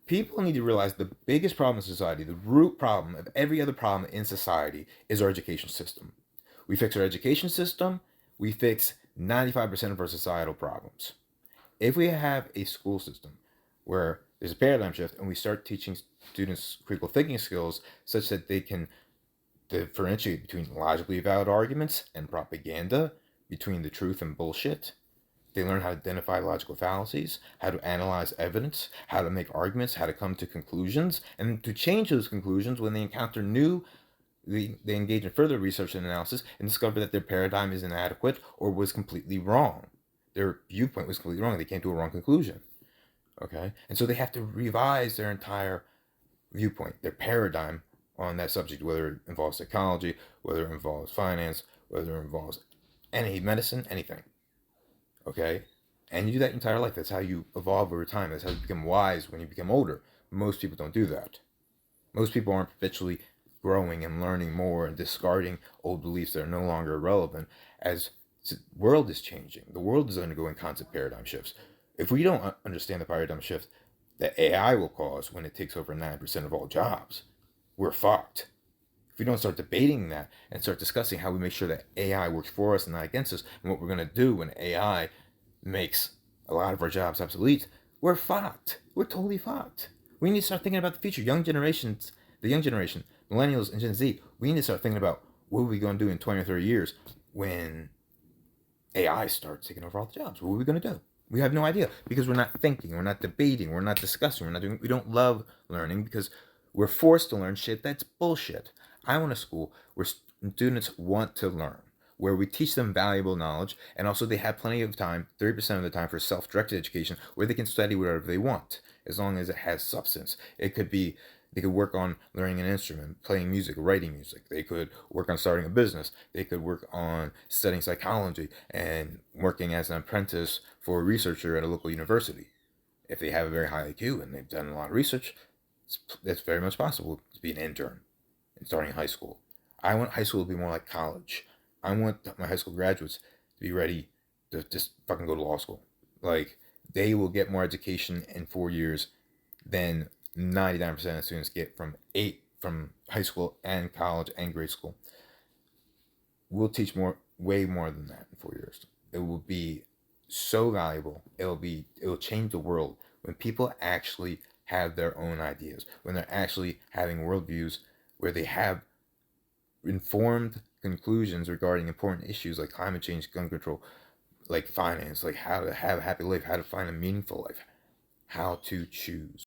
People need to realize the biggest problem in society, the root problem of every other problem in society, is our education system. We fix our education system, we fix 95% of our societal problems. If we have a school system where there's a paradigm shift and we start teaching students critical thinking skills such that they can differentiate between logically valid arguments and propaganda, between the truth and bullshit, they learn how to identify logical fallacies, how to analyze evidence, how to make arguments, how to come to conclusions, and to change those conclusions when they encounter new. They engage in further research and analysis and discover that their paradigm is inadequate or was completely wrong. Their viewpoint was completely wrong. They came to a wrong conclusion. Okay? And so they have to revise their entire viewpoint, their paradigm on that subject, whether it involves psychology, whether it involves finance, whether it involves any medicine, anything. Okay? And you do that your entire life. That's how you evolve over time. That's how you become wise when you become older. Most people don't do that. Most people aren't perpetually growing and learning more and discarding old beliefs that are no longer relevant as the world is changing. The world is undergoing constant paradigm shifts. If we don't understand the paradigm shift that AI will cause when it takes over 9% of all jobs, we're fucked. If we don't start debating that and start discussing how we make sure that AI works for us and not against us, and what we're going to do when AI makes a lot of our jobs obsolete, we're fucked. We're totally fucked. We need to start thinking about the future. The young generation, millennials and Gen Z, we need to start thinking about what are we going to do in 20 or 30 years when AI starts taking over all the jobs. What are we going to do? We have no idea because we're not thinking, we're not debating, we're not discussing, we don't love learning because we're forced to learn shit that's bullshit. I want a school where students want to learn, where we teach them valuable knowledge, and also they have plenty of time, 30% of the time, for self-directed education, where they can study whatever they want, as long as it has substance. It could be, they could work on learning an instrument, playing music, writing music. They could work on starting a business. They could work on studying psychology and working as an apprentice for a researcher at a local university. If they have a very high IQ and they've done a lot of research, that's very much possible to be an intern and starting high school. I want high school to be more like college. I want my high school graduates to be ready to just fucking go to law school. Like, they will get more education in 4 years than 99% of students get from high school and college and grade school. We'll teach way more than that in 4 years. It will be so valuable. It will change the world when people actually have their own ideas, when they're actually having worldviews where they have informed conclusions regarding important issues like climate change, gun control, like finance, like how to have a happy life, how to find a meaningful life, how to choose.